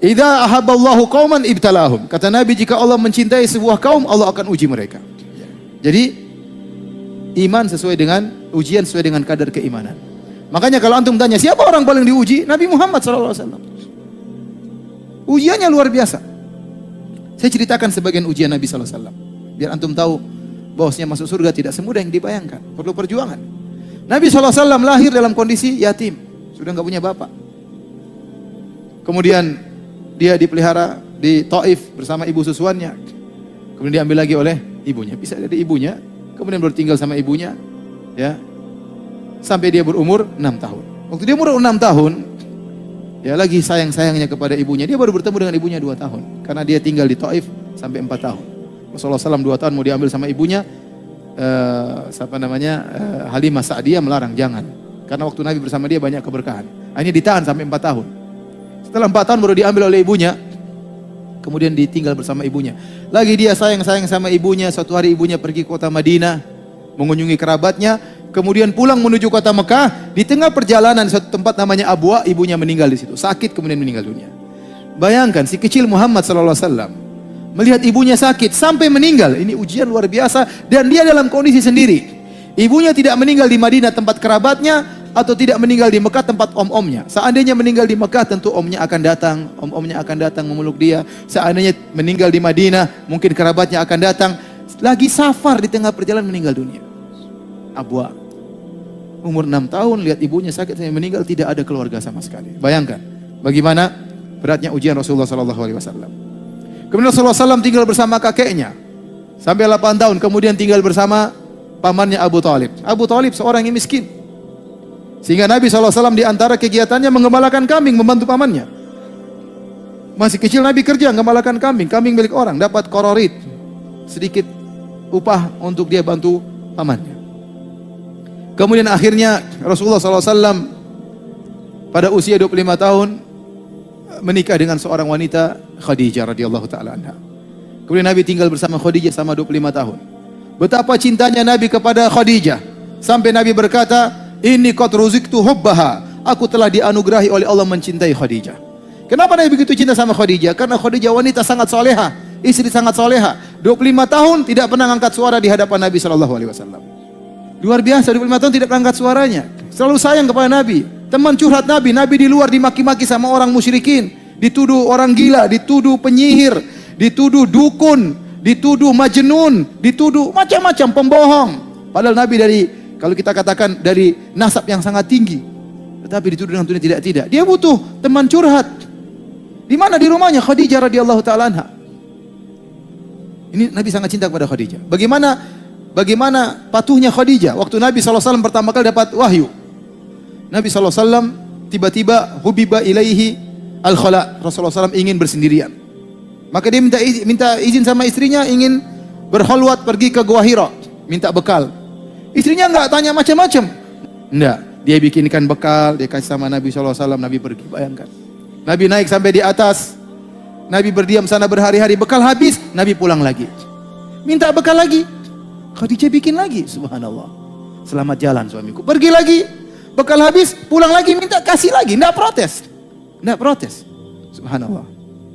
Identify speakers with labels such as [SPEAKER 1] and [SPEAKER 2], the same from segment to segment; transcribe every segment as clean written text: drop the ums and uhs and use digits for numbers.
[SPEAKER 1] Idza ahabballahu qauman ibtalahum. Kata Nabi, jika Allah mencintai sebuah kaum, Allah akan uji mereka. Jadi iman sesuai dengan ujian sesuai dengan kadar keimanan. Makanya kalau antum tanya siapa orang paling diuji, Nabi Muhammad SAW. Ujiannya luar biasa. Saya ceritakan sebagian ujian Nabi SAW, biar antum tahu bahwasanya masuk surga tidak semudah yang dibayangkan, perlu perjuangan. Nabi SAW lahir dalam kondisi yatim, sudah nggak punya bapak. Kemudian dia dipelihara di Taif bersama ibu susuannya. Kemudian diambil lagi oleh ibunya, bisa dari ibunya. Kemudian baru tinggal sama ibunya, ya, sampai dia berumur 6 tahun. Waktu dia umur 6 tahun, ya lagi sayang-sayangnya kepada ibunya. Dia baru bertemu dengan ibunya 2 tahun, karena dia tinggal di Taif sampai 4 tahun. Rasulullah SAW 2 tahun mau diambil sama ibunya, Halimah Sa'diyah melarang, jangan. Karena waktu Nabi bersama dia banyak keberkahan. Akhirnya ditahan sampai 4 tahun. Setelah 4 tahun baru diambil oleh ibunya. Kemudian ditinggal bersama ibunya. Lagi dia sayang-sayang sama ibunya. Suatu hari ibunya pergi ke kota Madinah, mengunjungi kerabatnya. Kemudian pulang menuju kota Mekah. Di tengah perjalanan suatu tempat namanya Abwa, ibunya meninggal di situ. Sakit kemudian meninggal dunia. Bayangkan si kecil Muhammad SAW melihat ibunya sakit sampai meninggal. Ini ujian luar biasa. Dan dia dalam kondisi sendiri. Ibunya tidak meninggal di Madinah tempat kerabatnya, atau tidak meninggal di Mekah tempat om-omnya. Seandainya meninggal di Mekah, tentu omnya akan datang, om-omnya akan datang memeluk dia. Seandainya meninggal di Madinah, mungkin kerabatnya akan datang. Lagi safar di tengah perjalanan meninggal dunia. Abwa, umur 6 tahun, lihat ibunya sakit sampai meninggal, tidak ada keluarga sama sekali. Bayangkan bagaimana beratnya ujian Rasulullah SAW. Kemudian Rasulullah SAW tinggal bersama kakeknya sampai 8 tahun, kemudian tinggal bersama pamannya Abu Talib. Abu Talib seorang yang miskin. Sehingga Nabi SAW di antara kegiatannya menggembalakan kambing, membantu pamannya. Masih kecil Nabi kerja menggembalakan kambing, kambing milik orang, dapat kororit, sedikit upah untuk dia bantu pamannya. Kemudian akhirnya Rasulullah SAW pada usia 25 tahun menikah dengan seorang wanita, Khadijah radhiyallahu taala anha. Kemudian Nabi tinggal bersama Khadijah selama 25 tahun. Betapa cintanya Nabi kepada Khadijah sampai Nabi berkata, "Inni qad ruziktu hubbaha." Aku telah dianugerahi oleh Allah mencintai Khadijah. Kenapa Nabi begitu cinta sama Khadijah? Karena Khadijah wanita sangat soleha, istri sangat soleha. 25 tahun tidak pernah angkat suara di hadapan Nabi SAW. Luar biasa, 25 tahun tidak pernah angkat suaranya. Selalu sayang kepada Nabi. Teman curhat Nabi. Nabi di luar dimaki-maki sama orang musyrikin, dituduh orang gila, dituduh penyihir, dituduh dukun, dituduh majnun, dituduh macam-macam pembohong. Padahal Nabi dari, kalau kita katakan dari nasab yang sangat tinggi, tetapi dituduh dengan tuduhan tidak. Dia butuh teman curhat. Di mana? Di rumahnya Khadijah radhiyallahu taala anha. Ini Nabi sangat cinta kepada Khadijah. Bagaimana patuhnya Khadijah waktu Nabi SAW pertama kali dapat wahyu. Nabi SAW tiba-tiba hubiba ilaihi al-khala. Rasulullah SAW ingin bersendirian. Maka dia minta izin sama istrinya, ingin berkhalwat pergi ke Gua Hira, minta bekal. Istrinya enggak tanya macam-macam. Enggak, dia bikinkan bekal, dia kasih sama Nabi SAW, Nabi pergi. Bayangkan. Nabi naik sampai di atas. Nabi berdiam sana berhari-hari, bekal habis, Nabi pulang lagi. Minta bekal lagi. Khadijah bikin lagi, subhanallah. Selamat jalan suamiku. Pergi lagi, bekal habis, pulang lagi, minta kasih lagi. Enggak protes. Enggak protes. Subhanallah.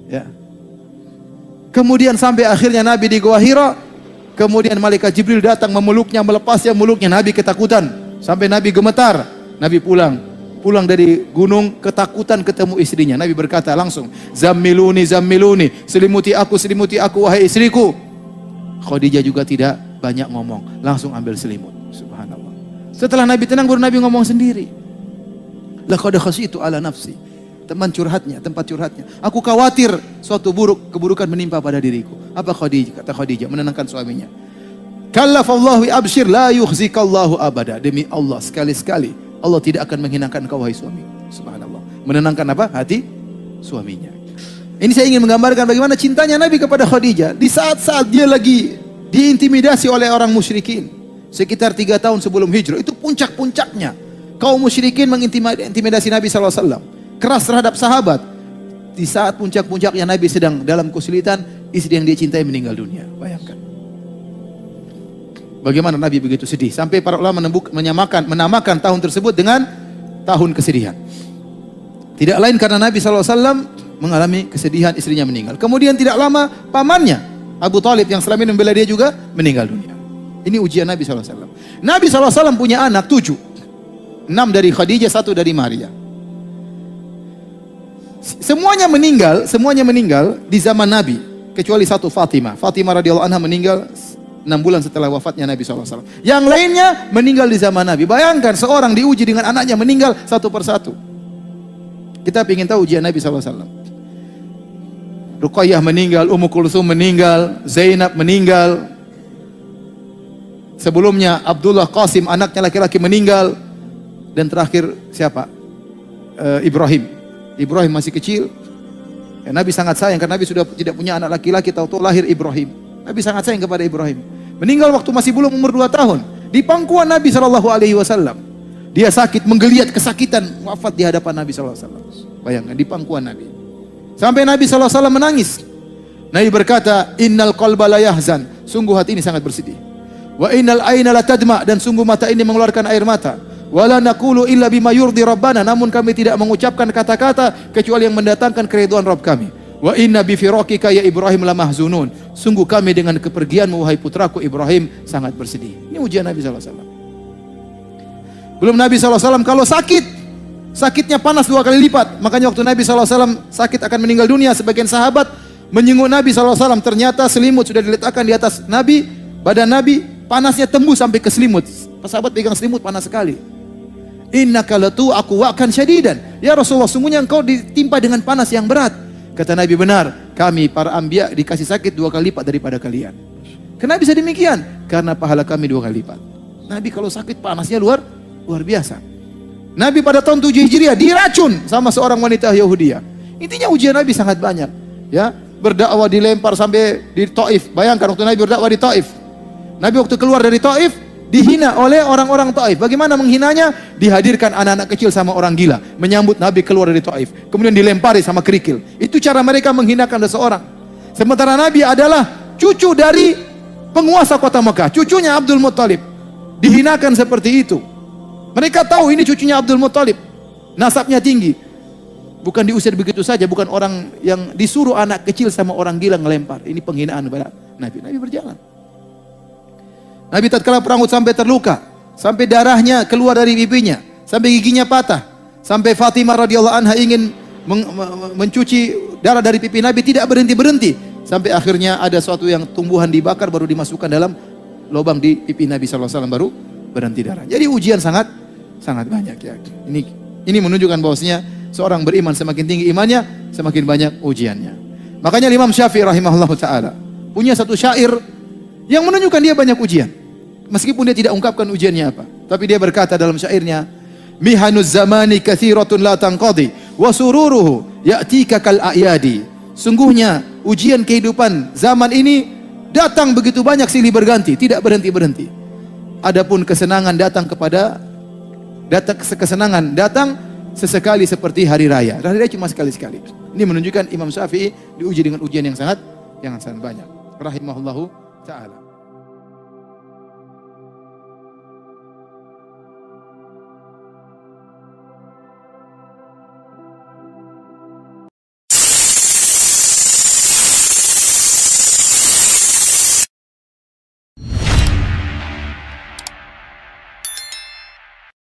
[SPEAKER 1] Ya. Kemudian sampai akhirnya Nabi di Gua Hira. Kemudian malaikat Jibril datang memeluknya, melepasnya meluknya. Nabi ketakutan. Sampai Nabi gemetar. Nabi pulang dari gunung ketakutan ketemu istrinya. Nabi berkata langsung, "Zammiluni, zammiluni, selimuti aku, wahai istriku." Khadijah juga tidak banyak ngomong, langsung ambil selimut. Subhanallah. Setelah Nabi tenang, baru Nabi ngomong sendiri. Laqad khasyitu ala nafsi. Teman curhatnya, tempat curhatnya. Aku khawatir suatu keburukan menimpa pada diriku. Apa Khadijah? Kata Khadijah menenangkan suaminya. Kallafallahu abshir la yukhzikallahu abada. Demi Allah, sekali-sekali Allah tidak akan menghinakan engkau wahai suami. Subhanallah. Menenangkan apa? Hati suaminya. Ini saya ingin menggambarkan bagaimana cintanya Nabi kepada Khadijah. Di saat-saat dia lagi diintimidasi oleh orang musyrikin. Sekitar 3 tahun sebelum hijrah. Itu puncak-puncaknya. Kaum musyrikin mengintimidasi Nabi SAW. Keras terhadap sahabat. Di saat puncak-puncaknya Nabi sedang dalam kesulitan, istri yang dia cintai meninggal dunia. Bayangkan. Bagaimana Nabi begitu sedih. Sampai para ulama menamakan tahun tersebut dengan tahun kesedihan. Tidak lain karena Nabi SAW mengalami kesedihan istrinya meninggal. Kemudian tidak lama pamannya Abu Thalib yang selama ini membela dia juga meninggal dunia. Ini ujian Nabi SAW. Nabi SAW punya anak 7. 6 dari Khadijah, 1 dari Maria. Semuanya meninggal di zaman Nabi, kecuali satu Fatimah. Fatimah radhiyallahu anha meninggal 6 bulan setelah wafatnya Nabi SAW. Yang lainnya meninggal di zaman Nabi. Bayangkan seorang diuji dengan anaknya meninggal satu persatu. Kita ingin tahu ujian Nabi SAW. Ruqayyah meninggal, Ummu Kulsum meninggal, Zainab meninggal. Sebelumnya Abdullah Qasim anaknya laki-laki meninggal. Dan terakhir siapa? Ibrahim. Ibrahim masih kecil. Ya, Nabi sangat sayang karena Nabi sudah tidak punya anak laki-laki, tahu-tahu lahir Ibrahim. Nabi sangat sayang kepada Ibrahim. Meninggal waktu masih belum umur 2 tahun. Di pangkuan Nabi SAW. Dia sakit, menggeliat kesakitan, wafat di hadapan Nabi SAW. Bayangkan, di pangkuan Nabi. Sampai Nabi SAW menangis. Nabi berkata, innal qalba la yahzan. Sungguh hati ini sangat bersedih. Wa innal aina la tadma. Dan sungguh mata ini mengeluarkan air mata. Wala naqulu illa bima yurdi rabbana. Namun kami tidak mengucapkan kata-kata kecuali yang mendatangkan keridhaan Rabb kami. Wa inna bi firaqika ya Ibrahim la mahzunun. Sungguh kami dengan kepergianmu wahai putraku Ibrahim sangat bersedih. Ini ujian Nabi SAW. Belum Nabi SAW kalau sakit, sakitnya panas 2 kali lipat. Makanya waktu Nabi SAW sakit akan meninggal dunia, sebagian sahabat menyenguk Nabi SAW. Ternyata selimut sudah diletakkan di atas Nabi, badan Nabi, panasnya tembus sampai ke selimut. Sahabat pegang selimut, panas sekali. Innaka latu aku wakan syadidan. Ya Rasulullah, sungguhnya engkau ditimpa dengan panas yang berat. Kata Nabi, benar, kami para anbiya dikasih sakit 2 kali lipat daripada kalian. Kenapa bisa demikian? Karena pahala kami 2 kali lipat. Nabi kalau sakit panasnya luar biasa. Nabi pada tahun 7 Hijriah diracun sama seorang wanita Yahudiyah. Intinya ujian Nabi sangat banyak. Ya, berdakwah dilempar sampai di Taif. Bayangkan waktu Nabi berdakwah di Taif. Nabi waktu keluar dari Taif dihina oleh orang-orang Taif. Bagaimana menghinanya? Dihadirkan anak-anak kecil sama orang gila menyambut Nabi keluar dari Taif. Kemudian dilempari sama kerikil. Itu cara mereka menghinakan seseorang. Sementara Nabi adalah cucu dari penguasa kota Mekah, cucunya Abdul Muttalib. Dihinakan seperti itu. Mereka tahu ini cucunya Abdul Muttalib. Nasabnya tinggi. Bukan diusir begitu saja, bukan orang yang disuruh anak kecil sama orang gila ngelempar. Ini penghinaan kepada Nabi. Nabi berjalan. Nabi tatkala perang Uhud sampai terluka, sampai darahnya keluar dari pipinya, sampai giginya patah, sampai Fatimah radhiyallahu anha ingin mencuci darah dari pipi Nabi, tidak berhenti-berhenti, sampai akhirnya ada suatu yang tumbuhan dibakar baru dimasukkan dalam lubang di pipi Nabi SAW baru berhenti darah. Jadi ujian sangat banyak ya. Ini menunjukkan bahwasanya seorang beriman semakin tinggi imannya, semakin banyak ujiannya. Makanya Imam Syafi'i rahimahullah taala punya satu syair yang menunjukkan dia banyak ujian. Meskipun dia tidak ungkapkan ujiannya apa, tapi dia berkata dalam syairnya, mihanuz zamani katsiratun la tanqadi wa sururuhu ya'tika kal a'yadi. Sungguhnya ujian kehidupan zaman ini datang begitu banyak silih berganti, tidak berhenti-berhenti. Adapun kesenangan datang sesekali seperti hari raya. Hari raya cuma sekali-sekali. Ini menunjukkan Imam Syafi'i diuji dengan ujian yang sangat banyak. Rahimahullahu taala.